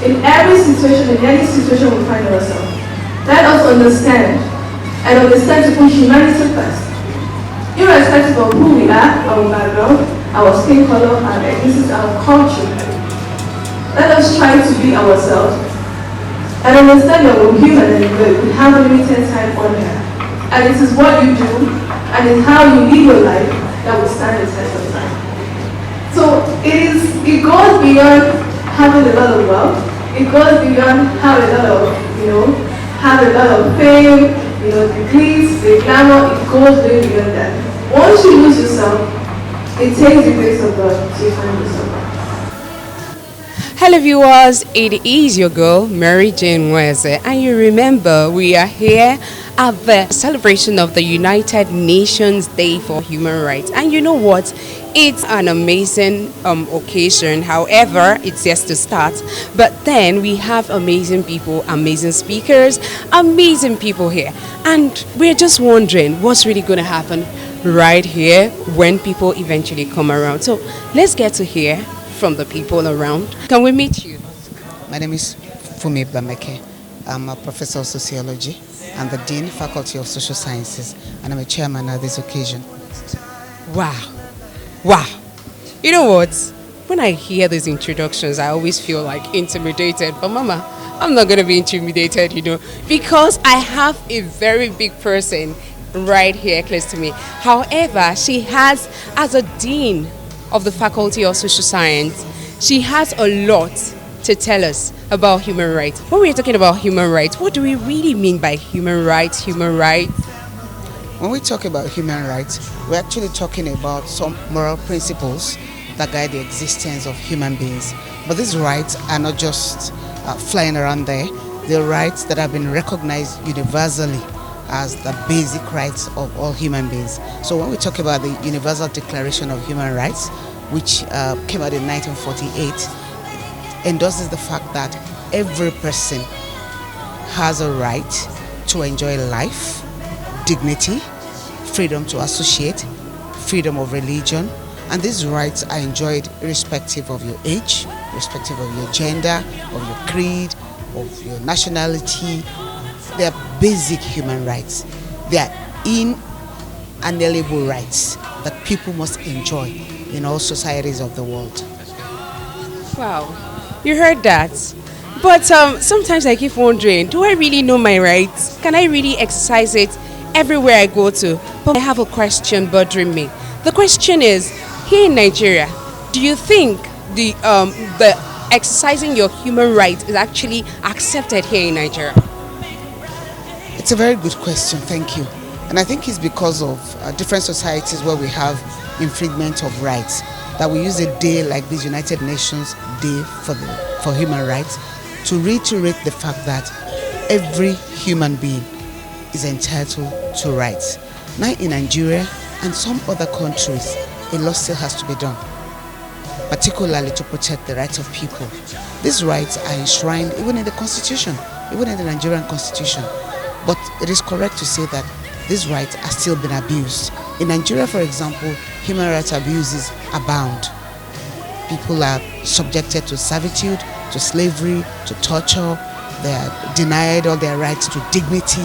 In every situation, in any situation we find ourselves, let us understand to put humanity first. Irrespective of who we are, our background, our skin color, our ethnicity, our culture. Let us try to be ourselves and understand that we're human and good. We have a limited time on here. And this is what you do, and it's how you live your life that will stand the test of time. So it goes beyond having a lot of wealth. It goes beyond having a lot of, having a lot of fame, the glitz, the glamour. It goes way beyond that. Once you lose yourself, it takes the grace of God to find yourself. Hello viewers, it is your girl Mary Jane Weze, and you remember we are here at the celebration of the United Nations Day for Human Rights. And you know what? It's an amazing occasion. However, it's just to start. But then we have amazing people, amazing speakers, amazing people here. And we're just wondering what's really going to happen right here when people eventually come around. So let's get to hear from the people around. Can we meet you? My name is Fumi Bameke. I'm a professor of sociology and the Dean, Faculty of Social Sciences, and I'm a chairman at this occasion. Wow. You know what? When I hear these introductions, I always feel like intimidated. But Mama, I'm not going to be intimidated, because I have a very big person right here close to me. However, she has, as a Dean of the Faculty of Social Science, she has a lot to tell us about human rights. When we're talking about human rights, what do we really mean by human rights? When we talk about human rights, we're actually talking about some moral principles that guide the existence of human beings. But these rights are not just flying around there. They're rights that have been recognized universally as the basic rights of all human beings. So when we talk about the Universal Declaration of Human Rights, which came out in 1948, endorses the fact that every person has a right to enjoy life, dignity, freedom to associate, freedom of religion, and these rights are enjoyed irrespective of your age, irrespective of your gender, of your creed, of your nationality. They are basic human rights. They are inalienable rights that people must enjoy in all societies of the world. Wow, you heard that. But sometimes I keep wondering, do I really know my rights? Can I really exercise it everywhere I go to? But I have a question bothering me. The question is, here in Nigeria, do you think the exercising your human rights is actually accepted here in Nigeria? It's a very good question, thank you. And I think it's because of different societies where we have infringement of rights that we use a day like this United Nations Day for Human Rights to reiterate the fact that every human being is entitled to rights. Now in Nigeria and some other countries, a lot still has to be done, particularly to protect the rights of people. These rights are enshrined even in the Constitution, even in the Nigerian Constitution. But it is correct to say that these rights are still being abused. In Nigeria, for example, human rights abuses abound. People are subjected to servitude, to slavery, to torture. They are denied all their rights to dignity,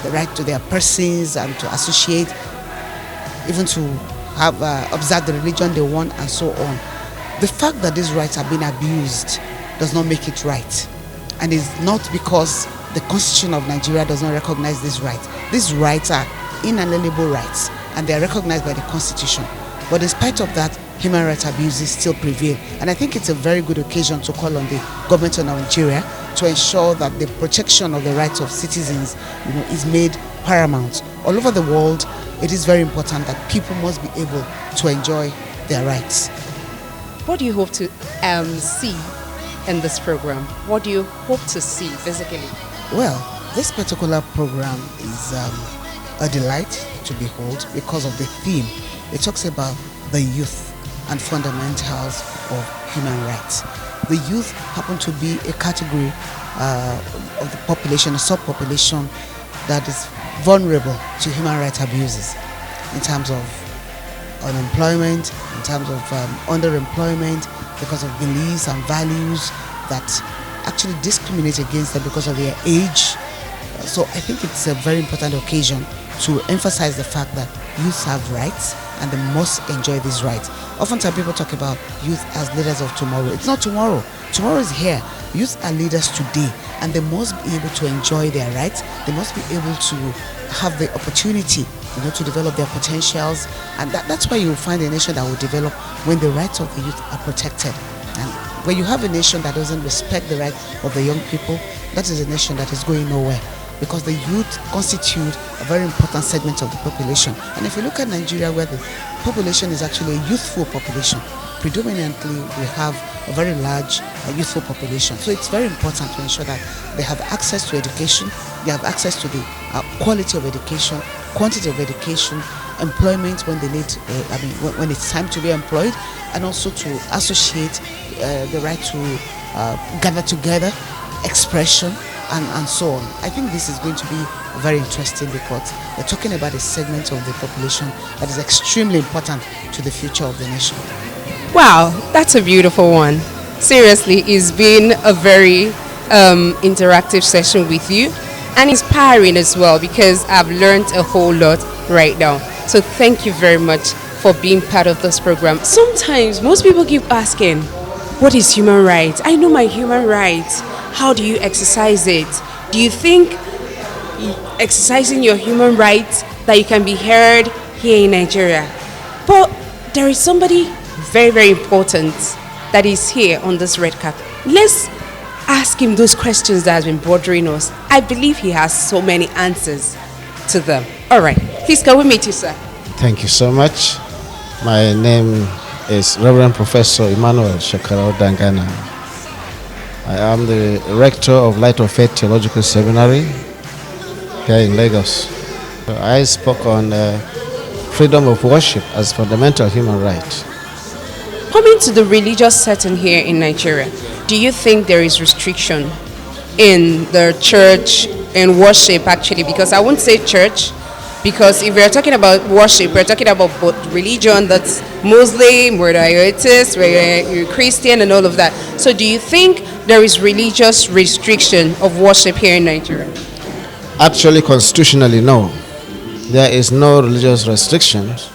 the right to their persons and to associate, even to have observed the religion they want and so on. The fact that these rights are being abused does not make it right. And it's not because the Constitution of Nigeria does not recognize these rights. These rights are inalienable rights and they are recognized by the Constitution. But in spite of that, human rights abuses still prevail. And I think it's a very good occasion to call on the government of Nigeria to ensure that the protection of the rights of citizens, is made paramount. All over the world, it is very important that people must be able to enjoy their rights. What do you hope to see in this program? What do you hope to see physically? Well, this particular program is a delight to behold because of the theme. It talks about the youth and fundamentals of human rights. The youth happen to be a category of the population, a subpopulation that is vulnerable to human rights abuses in terms of unemployment, in terms of underemployment, because of beliefs and values that actually discriminate against them because of their age. So I think it's a very important occasion to emphasize the fact that youth have rights and they must enjoy these rights. Oftentimes people talk about youth as leaders of tomorrow. It's not tomorrow. Tomorrow is here. Youth are leaders today and they must be able to enjoy their rights. They must be able to have the opportunity to develop their potentials. And that's why you will find a nation that will develop when the rights of the youth are protected. And when you have a nation that doesn't respect the rights of the young people, that is a nation that is going nowhere, because the youth constitute a very important segment of the population. And if you look at Nigeria, where the population is actually a youthful population, predominantly we have a very large youthful population. So it's very important to ensure that they have access to education, they have access to the quality of education, quantity of education, employment when they need, when it's time to be employed, and also to associate, the right to gather together, expression, and so on. I think this is going to be very interesting because we're talking about a segment of the population that is extremely important to the future of the nation. Wow, that's a beautiful one. Seriously, it's been a very interactive session with you and inspiring as well, because I've learned a whole lot right now. So thank you very much for being part of this program. Sometimes most people keep asking, what is human rights? I know my human rights. How do you exercise it? Do you think exercising your human rights that you can be heard here in Nigeria? But there is somebody very, very important that is here on this red carpet. Let's ask him those questions that have been bothering us. I believe he has so many answers to them. All right, please can we meet you, sir? Thank you so much. My name is Reverend Professor Emmanuel Shekarau Dangana. I am the rector of Light of Faith Theological Seminary, here in Lagos. I spoke on freedom of worship as fundamental human right. Coming to the religious setting here in Nigeria, do you think there is restriction in the church and worship actually? Because I won't say church, because if we're talking about worship, we're talking about both religion, that's Muslim, whether you're atheist, whether you're Christian and all of that. So do you think there is religious restriction of worship here in Nigeria? Actually, constitutionally, no. There is no religious restrictions.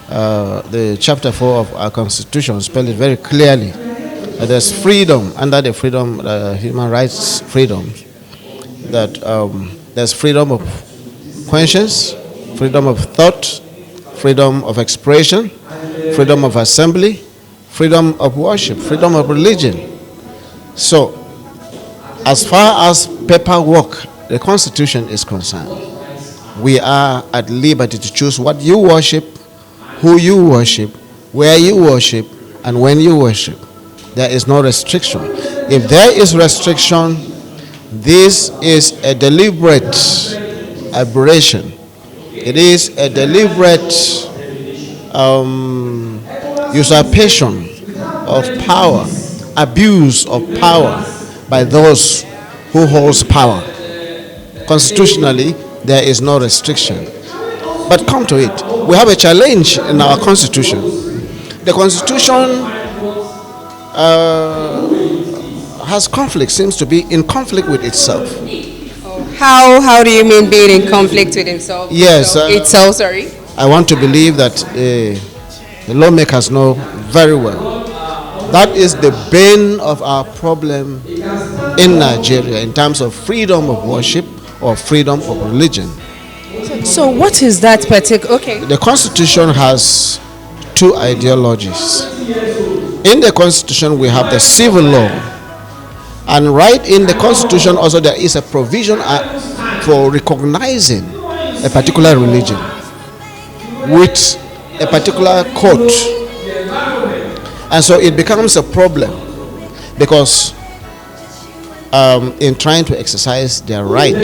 The chapter 4 of our constitution spells it very clearly. There's freedom under the freedom, human rights freedom. That there's freedom of conscience, freedom of thought, freedom of expression, freedom of assembly, freedom of worship, freedom of religion. So, as far as paperwork, the Constitution is concerned, we are at liberty to choose what you worship, who you worship, where you worship, and when you worship. There is no restriction. If there is restriction, this is a deliberate aberration. It is a deliberate usurpation of power, abuse of power by those who holds power. Constitutionally, there is no restriction. But come to it, we have a challenge in our constitution. The constitution has conflict, seems to be in conflict with itself. How do you mean being in conflict with himself? Yes. Itself, sorry. I want to believe that the lawmakers know very well. That is the bane of our problem in Nigeria in terms of freedom of worship or freedom of religion. So what is that particular? Okay. The Constitution has two ideologies. In the Constitution, we have the civil law. And right in the Constitution also there is a provision for recognizing a particular religion with a particular court. And so it becomes a problem because in trying to exercise their right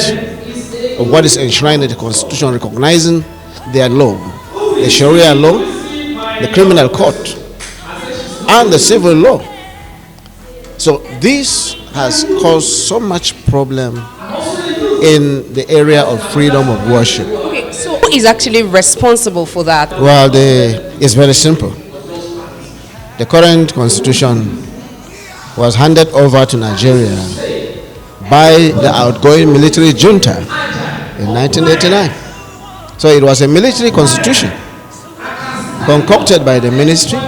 of what is enshrined in the Constitution, recognizing their law, the Sharia law, the criminal court, and the civil law. So this has caused so much problem in the area of freedom of worship. Okay, so who is actually responsible for that? Well, it's very simple. The current constitution was handed over to Nigeria by the outgoing military junta in 1989. So it was a military constitution concocted by the ministry,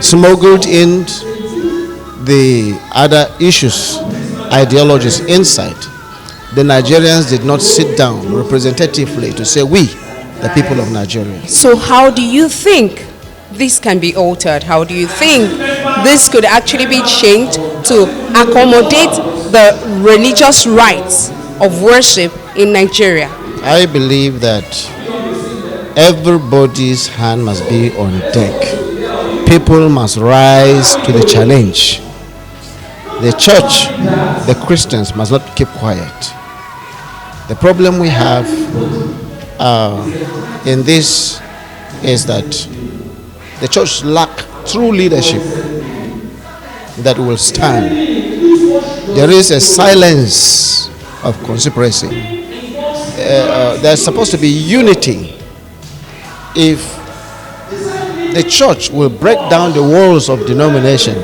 smuggled in the other issues, ideologies inside. The Nigerians did not sit down representatively to say we, the people of Nigeria. So how do you think this can be altered? How do you think this could actually be changed to accommodate the religious rights of worship in Nigeria? I believe that everybody's hand must be on deck. People must rise to the challenge. The church, the Christians must not keep quiet. The problem we have in this is that the church lacks true leadership that will stand. There is a silence of conspiracy. There's supposed to be unity. If the church will break down the walls of denomination,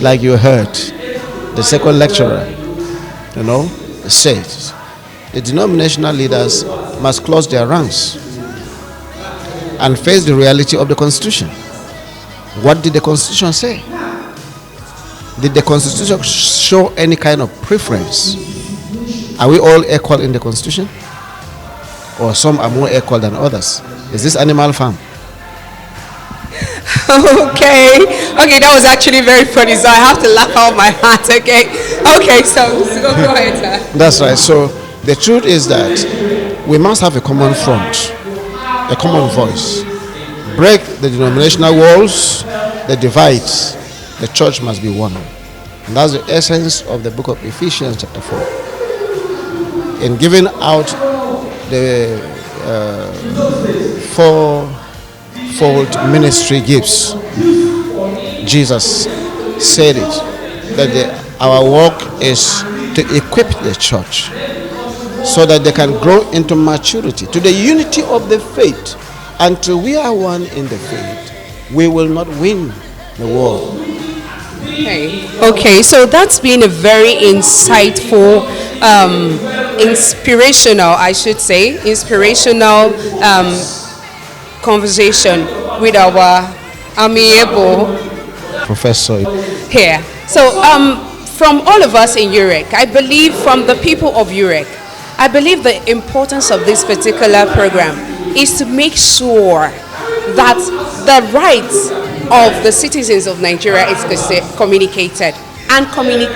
like you heard the second lecturer, said, the denominational leaders must close their ranks and face the reality of the Constitution. What did the Constitution say? Did the Constitution show any kind of preference? Are we all equal in the Constitution? Or some are more equal than others? Is this Animal Farm? Okay, that was actually very funny, so I have to laugh out my heart, okay, so go ahead, sir. That's right. So the truth is that we must have a common front, a common voice. Break the denominational walls, the divides. The church must be one. And that's the essence of the book of Ephesians chapter 4. In giving out the fourfold ministry gifts. Jesus said it, that our work is to equip the church so that they can grow into maturity, to the unity of the faith. Until we are one in the faith, we will not win the war. Okay, so that's been a very insightful, inspirational, I should say, conversation with our amiable professor here. So, from all of us in HURREC, I believe from the people of HURREC, I believe the importance of this particular program is to make sure that the rights of the citizens of Nigeria is communicated, and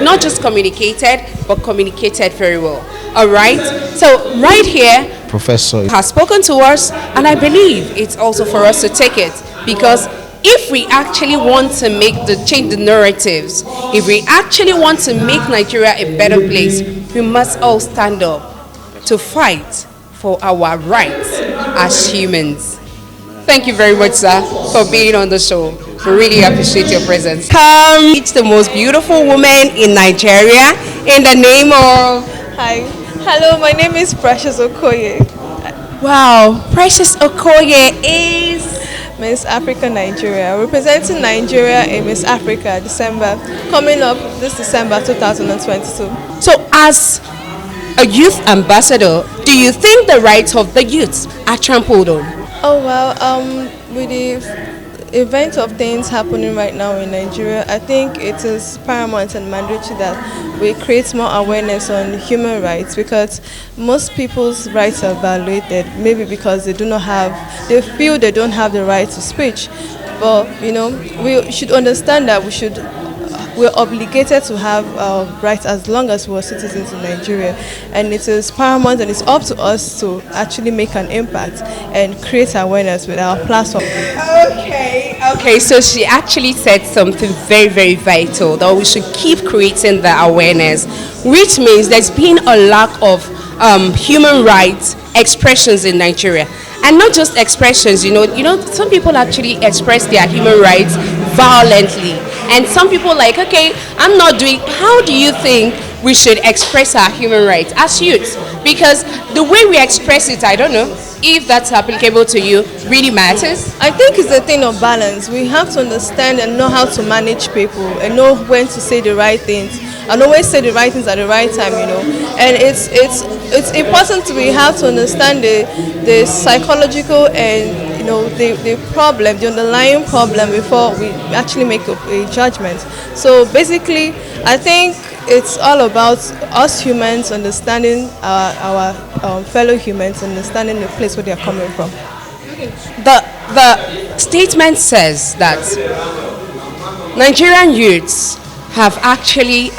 not just communicated, but communicated very well. All right. So right here, Professor has spoken to us, and I believe it's also for us to take it, because if we actually want to change the narratives, if we actually want to make Nigeria a better place, we must all stand up to fight for our rights as humans. Thank you very much, sir, for being on the show. We really appreciate your presence. Come meet the most beautiful woman in Nigeria in the name of... Hi. Hello, my name is Precious Okoye. Wow, Precious Okoye is... Miss Africa Nigeria, representing Nigeria in Miss Africa December, coming up this December 2022. So as a youth ambassador, do you think the rights of the youths are trampled on? Oh well, with the event of things happening right now in Nigeria, I think it is paramount and mandatory that we create more awareness on human rights, because most people's rights are violated, maybe because they feel they don't have the right to speech. But we should understand that we're obligated to have rights as long as we're citizens in Nigeria, and it is paramount and it's up to us to actually make an impact and create awareness with our platform. Okay, so she actually said something very, very vital, that we should keep creating the awareness, which means there's been a lack of human rights expressions in Nigeria. And not just expressions, some people actually express their human rights violently. And some people okay, I'm not doing... How do you think we should express our human rights as youths? Because the way we express it, I don't know if that's applicable to you, really matters. I think it's a thing of balance. We have to understand and know how to manage people and know when to say the right things and always say the right things at the right time, And it's important we have to understand the psychological and the problem, the underlying problem, before we actually make a judgment. So basically, I think it's all about us humans understanding our fellow humans, understanding the place where they are coming from. The statement says that Nigerian youths are actually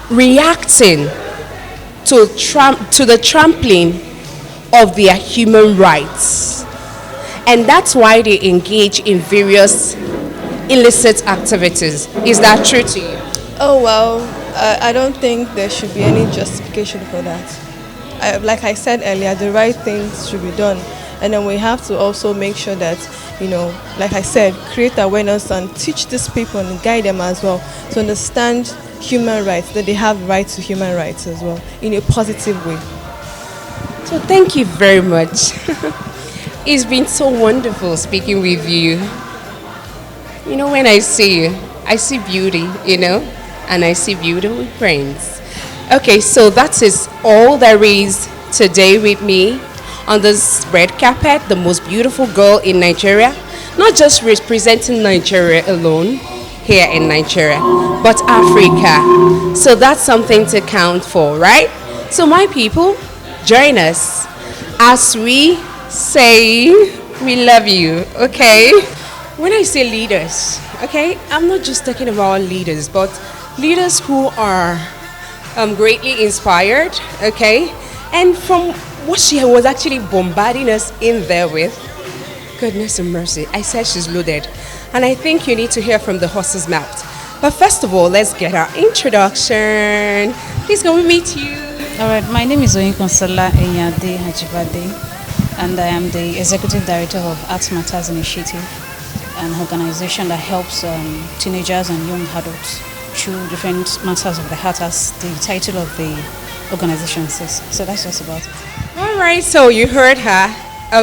reacting to the trampling of their human rights, and that's why they engage in various illicit activities. Is that true to you? Oh well, I don't think there should be any justification for that. Like I said earlier, the right things should be done, and then we have to also make sure that like I said, create awareness and teach these people and guide them as well to understand human rights, that they have rights to human rights as well in a positive way. So thank you very much. It's been so wonderful speaking with you. When I see you, I see beauty, and I see beautiful friends. Okay, so that is all there is today with me on this red carpet, the most beautiful girl in Nigeria, not just representing Nigeria alone here in Nigeria, but Africa. So that's something to count for, right? So my people, join us as we say we love you, okay? When I say leaders, okay, I'm not just talking about leaders, but leaders who are greatly inspired, okay? And from what she was actually bombarding us in there with, goodness and mercy, I said she's loaded. And I think you need to hear from the horse's mouth. But first of all, let's get our introduction. Please, can we meet you? All right, my name is Oyinkansola Enyade Hajibade, and I am the Executive Director of Arts Matters Initiative, an organization that helps teenagers and young adults through different matters of the heart, as the title of the organization says. So that's just about it. All right, so you heard her.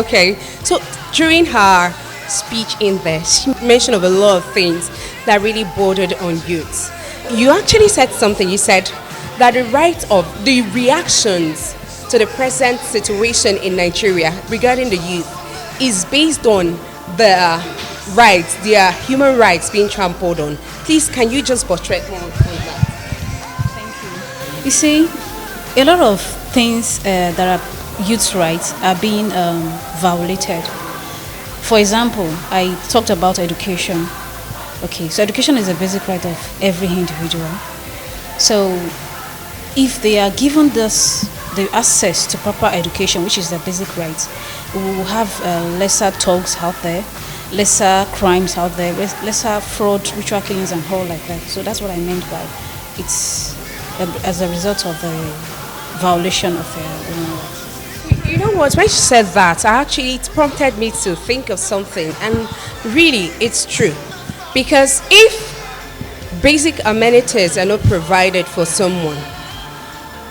Okay, so during her speech in there, she mentioned of a lot of things that really bordered on youths. You actually said something. You said that the reactions to the present situation in Nigeria regarding the youth is based on the rights, their human rights being trampled on. Please, can you just portray more on that? You see, a lot of things that are youth's rights are being violated. For example, I talked about education. Okay, so education is a basic right of every individual. So if they are given the access to proper education, which is their basic right, we will have lesser thugs out there, lesser crimes out there, lesser fraud, ritual killings and all like that. So that's what I meant by it's as a result of the violation of human rights. You know what, when she said that, it prompted me to think of something, and really it's true. Because if basic amenities are not provided for someone,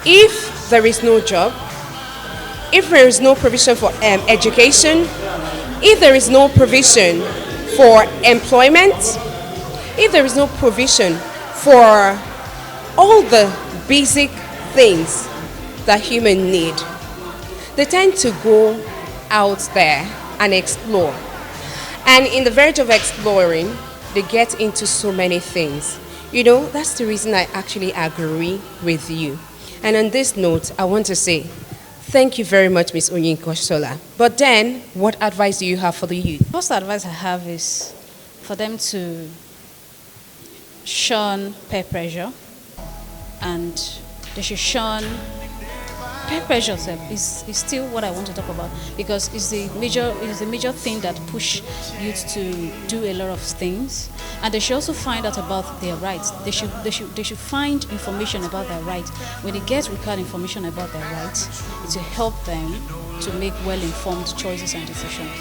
if there is no job, if there is no provision for education, if there is no provision for employment, if there is no provision for all the basic things that humans need, they tend to go out there and explore. And in the verge of exploring, they get into so many things. You know, that's the reason I actually agree with you. And on this note, I want to say thank you very much, Ms. Oyinkansola. But then, what advice do you have for the youth? The first advice I have is for them to shun peer pressure, and they should shun peer pressure is still what I want to talk about, because it's the major thing that push youth to do a lot of things. And they should also find out about their rights. They should find information about their rights. When they get required information about their rights, it will help them to make well-informed choices and decisions.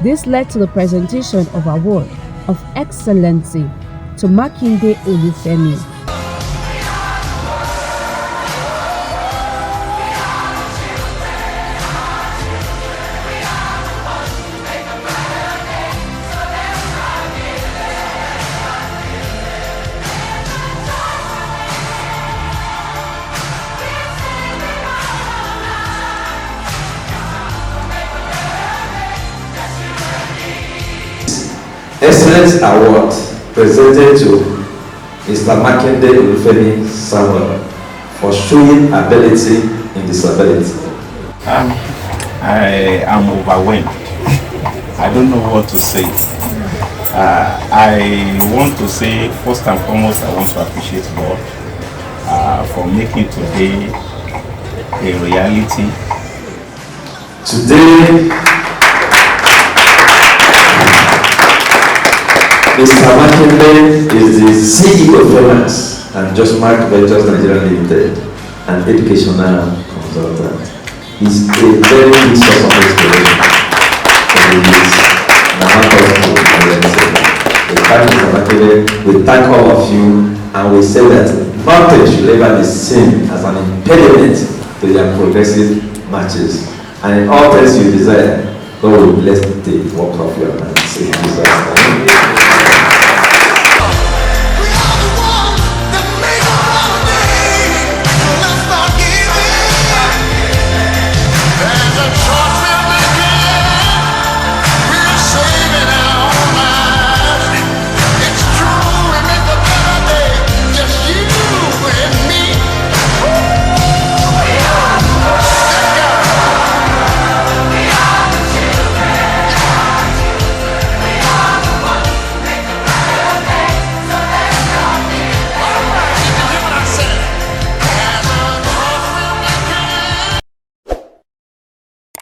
This led to the presentation of Award of Excellency to Makinde Olufemi. Excellence Award presented to Mr. Makinde Olufemi Samuel for showing ability in disability. I am overwhelmed. I don't know what to say. I want to say, first and foremost, I want to appreciate God for making today a reality. Today, Mr. Makinde is the CEO of Finance and Just Mark Ventures Nigeria Limited, an educational consultant. He's a very big source of inspiration for the youth. Mr. Makinde, we thank all of you, and we say that nothing should ever be seen as an impediment to their progressive matches. And in all things you desire, God will bless the work of your hands. In Jesus' name.